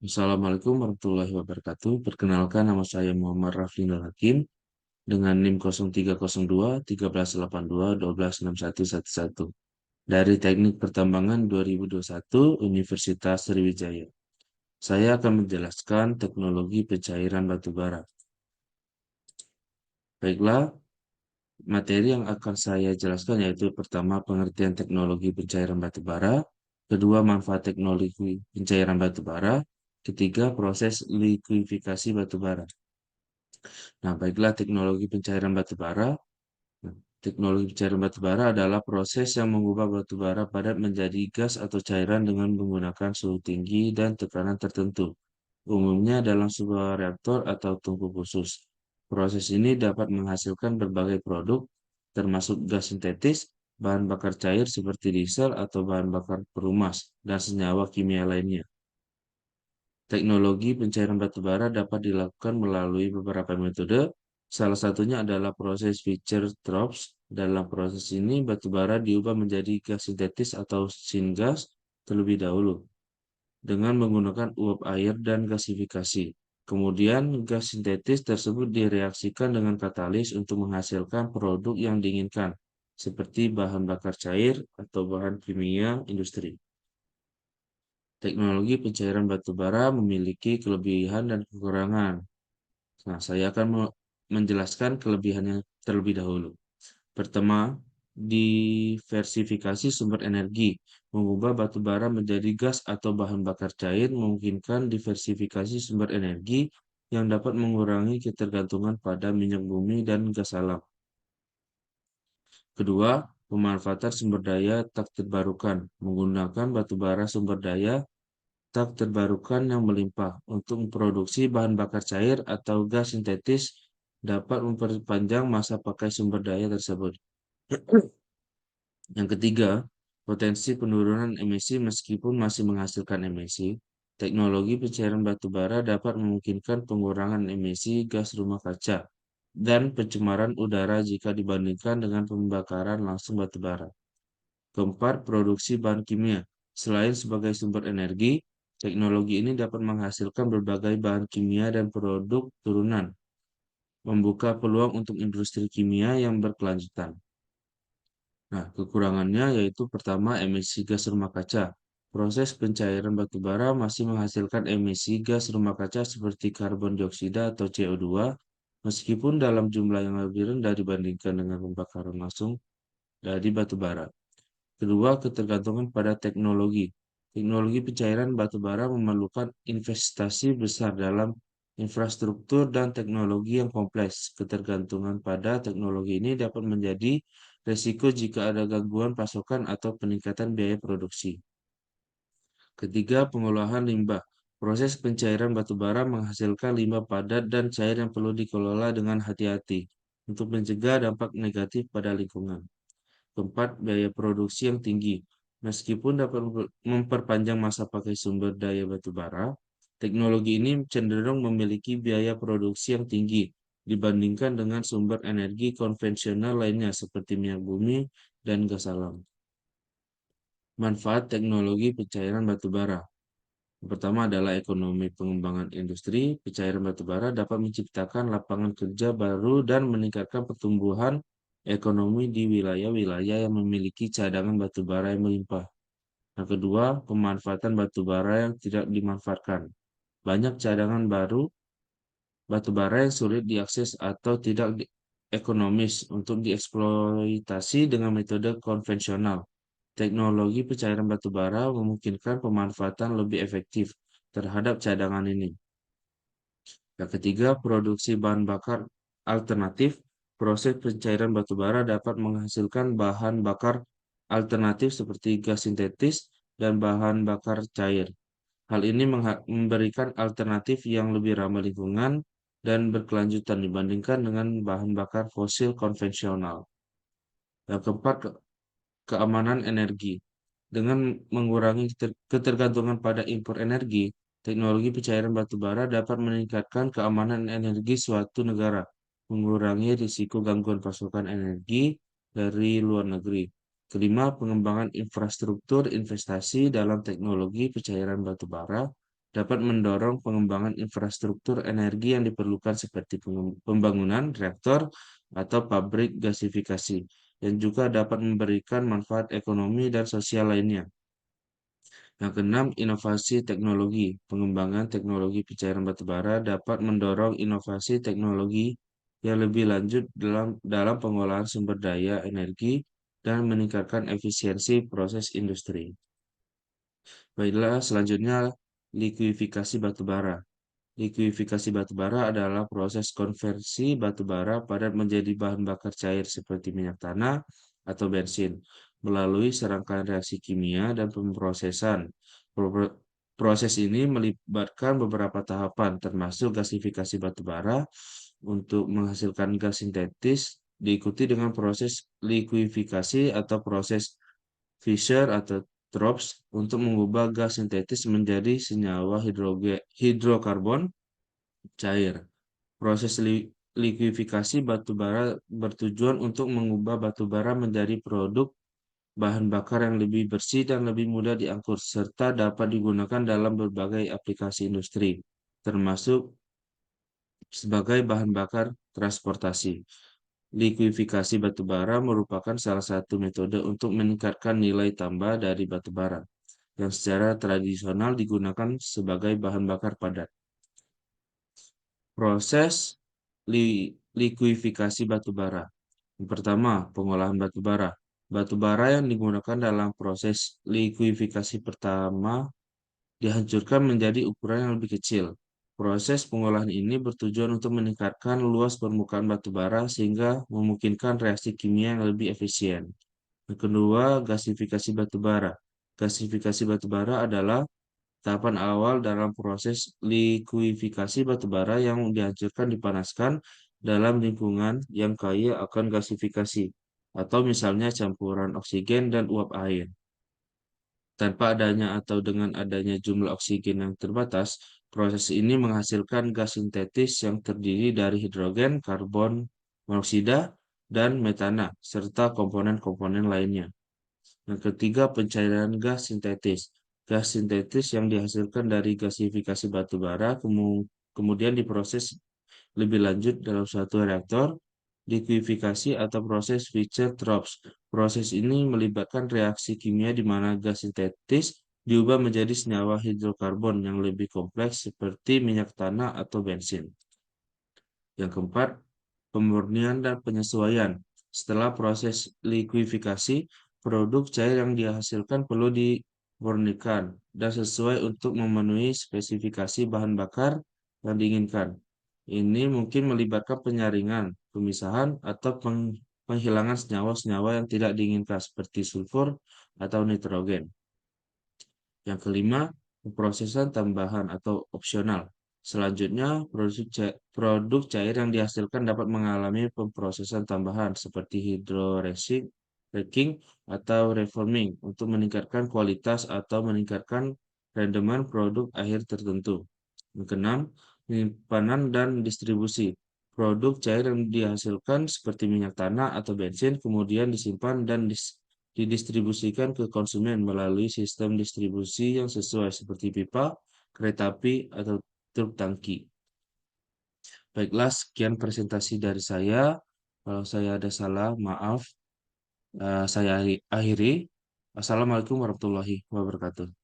Assalamualaikum warahmatullahi wabarakatuh. Perkenalkan, nama saya Muhammad Rafli Nur Hakim dengan NIM 0302 1382 126111 dari Teknik Pertambangan 2021 Universitas Sriwijaya. Saya akan menjelaskan teknologi pencairan batu bara. Baiklah, materi yang akan saya jelaskan yaitu pertama pengertian teknologi pencairan batu bara, kedua manfaat teknologi pencairan batu bara, ketiga proses likuidifikasi batu bara. Nah, baiklah teknologi pencairan batu bara. Nah, teknologi pencairan batu bara adalah proses yang mengubah batu bara padat menjadi gas atau cairan dengan menggunakan suhu tinggi dan tekanan tertentu, umumnya dalam sebuah reaktor atau tungku khusus. Proses ini dapat menghasilkan berbagai produk, termasuk gas sintetis, bahan bakar cair seperti diesel atau bahan bakar perumas, dan senyawa kimia lainnya. Teknologi pencairan batu bara dapat dilakukan melalui beberapa metode. Salah satunya adalah proses Fischer-Tropsch. Dalam proses ini, batu bara diubah menjadi gas sintetis atau syngas terlebih dahulu dengan menggunakan uap air dan gasifikasi. Kemudian, gas sintetis tersebut direaksikan dengan katalis untuk menghasilkan produk yang diinginkan, seperti bahan bakar cair atau bahan kimia industri. Teknologi pencairan batu bara memiliki kelebihan dan kekurangan. Nah, saya akan menjelaskan kelebihannya terlebih dahulu. Pertama, diversifikasi sumber energi. Mengubah batu bara menjadi gas atau bahan bakar cair memungkinkan diversifikasi sumber energi yang dapat mengurangi ketergantungan pada minyak bumi dan gas alam. Kedua, pemanfaatan sumber daya tak terbarukan. Menggunakan batu bara sumber daya tak terbarukan yang melimpah untuk memproduksi bahan bakar cair atau gas sintetis dapat memperpanjang masa pakai sumber daya tersebut. Yang ketiga, potensi penurunan emisi meskipun masih menghasilkan emisi. Teknologi pencairan batu bara dapat memungkinkan pengurangan emisi gas rumah kaca dan pencemaran udara jika dibandingkan dengan pembakaran langsung batu bara. Keempat, produksi bahan kimia. Selain sebagai sumber energi, teknologi ini dapat menghasilkan berbagai bahan kimia dan produk turunan, membuka peluang untuk industri kimia yang berkelanjutan. Nah, kekurangannya yaitu pertama, emisi gas rumah kaca. Proses pencairan batu bara masih menghasilkan emisi gas rumah kaca seperti karbon dioksida atau CO2, meskipun dalam jumlah yang lebih rendah dibandingkan dengan pembakaran langsung dari batu bara. Kedua, ketergantungan pada teknologi. Teknologi pencairan batu bara memerlukan investasi besar dalam infrastruktur dan teknologi yang kompleks. Ketergantungan pada teknologi ini dapat menjadi resiko jika ada gangguan pasokan atau peningkatan biaya produksi. Ketiga, pengolahan limbah. Proses pencairan batu bara menghasilkan limbah padat dan cair yang perlu dikelola dengan hati-hati untuk mencegah dampak negatif pada lingkungan. Keempat, biaya produksi yang tinggi. Meskipun dapat memperpanjang masa pakai sumber daya batu bara, teknologi ini cenderung memiliki biaya produksi yang tinggi dibandingkan dengan sumber energi konvensional lainnya seperti minyak bumi dan gas alam. Manfaat teknologi pencairan batu bara. Yang pertama adalah ekonomi pengembangan industri. Pencairan batu bara dapat menciptakan lapangan kerja baru dan meningkatkan pertumbuhan ekonomi di wilayah-wilayah yang memiliki cadangan batu bara yang melimpah. Yang kedua, pemanfaatan batu bara yang tidak dimanfaatkan. Banyak cadangan baru batu bara yang sulit diakses atau tidak ekonomis untuk dieksploitasi dengan metode konvensional. Teknologi pencairan batu bara memungkinkan pemanfaatan lebih efektif terhadap cadangan ini. Yang ketiga, produksi bahan bakar alternatif. Proses pencairan batu bara dapat menghasilkan bahan bakar alternatif seperti gas sintetis dan bahan bakar cair. Hal ini memberikan alternatif yang lebih ramah lingkungan dan berkelanjutan dibandingkan dengan bahan bakar fosil konvensional. Yang keempat, keamanan energi. Dengan mengurangi ketergantungan pada impor energi, teknologi pencairan batu bara dapat meningkatkan keamanan energi suatu negara, mengurangi risiko gangguan pasokan energi dari luar negeri. Kelima, pengembangan infrastruktur investasi dalam teknologi pencairan batu bara. dapat mendorong pengembangan infrastruktur energi yang diperlukan seperti pembangunan reaktor atau pabrik gasifikasi, yang juga dapat memberikan manfaat ekonomi dan sosial lainnya. Yang keenam, inovasi teknologi. Pengembangan teknologi pencairan batubara dapat mendorong inovasi teknologi yang lebih lanjut dalam pengolahan sumber daya energi dan meningkatkan efisiensi proses industri. Baiklah, selanjutnya likuifikasi batubara. Likuifikasi batubara adalah proses konversi batubara padat menjadi bahan bakar cair seperti minyak tanah atau bensin melalui serangkaian reaksi kimia dan pemrosesan. Pro- Proses ini melibatkan beberapa tahapan, termasuk gasifikasi batubara untuk menghasilkan gas sintetis, diikuti dengan proses likuifikasi atau proses Fischer atau Tropsch untuk mengubah gas sintetis menjadi senyawa hidrokarbon cair. Proses likuifikasi batubara bertujuan untuk mengubah batubara menjadi produk bahan bakar yang lebih bersih dan lebih mudah diangkut, serta dapat digunakan dalam berbagai aplikasi industri, termasuk sebagai bahan bakar transportasi. Likuifikasi batubara merupakan salah satu metode untuk meningkatkan nilai tambah dari batubara yang secara tradisional digunakan sebagai bahan bakar padat. Proses likuifikasi batubara. Yang pertama, pengolahan batubara. Batubara yang digunakan dalam proses likuifikasi pertama dihancurkan menjadi ukuran yang lebih kecil. Proses pengolahan ini bertujuan untuk meningkatkan luas permukaan batubara sehingga memungkinkan reaksi kimia yang lebih efisien. Yang kedua, gasifikasi batubara. Gasifikasi batubara adalah tahapan awal dalam proses likuifikasi batubara yang dihancurkan dipanaskan dalam lingkungan yang kaya akan gasifikasi, atau misalnya campuran oksigen dan uap air. Tanpa adanya atau dengan adanya jumlah oksigen yang terbatas, proses ini menghasilkan gas sintetis yang terdiri dari hidrogen, karbon monoksida, dan metana, serta komponen-komponen lainnya. Yang ketiga, pencairan gas sintetis. Gas sintetis yang dihasilkan dari gasifikasi batu bara kemudian diproses lebih lanjut dalam suatu reaktor, likuifikasi atau proses Fischer-Tropsch. Proses ini melibatkan reaksi kimia di mana gas sintetis diubah menjadi senyawa hidrokarbon yang lebih kompleks seperti minyak tanah atau bensin. Yang keempat, pemurnian dan penyesuaian. Setelah proses likuifikasi, produk cair yang dihasilkan perlu dimurnikan dan sesuai untuk memenuhi spesifikasi bahan bakar yang diinginkan. Ini mungkin melibatkan penyaringan, pemisahan, atau penghilangan senyawa-senyawa yang tidak diinginkan seperti sulfur atau nitrogen. Yang kelima, pemrosesan tambahan atau opsional. Selanjutnya, produk cair yang dihasilkan dapat mengalami pemrosesan tambahan seperti hydroresin, cracking, atau reforming untuk meningkatkan kualitas atau meningkatkan rendeman produk akhir tertentu. Yang keenam, penyimpanan dan distribusi. Produk cair yang dihasilkan seperti minyak tanah atau bensin kemudian disimpan dan didistribusikan ke konsumen melalui sistem distribusi yang sesuai seperti pipa, kereta api, atau truk tangki. Baiklah, sekian presentasi dari saya. Kalau saya ada salah, maaf. Saya akhiri. Assalamualaikum warahmatullahi wabarakatuh.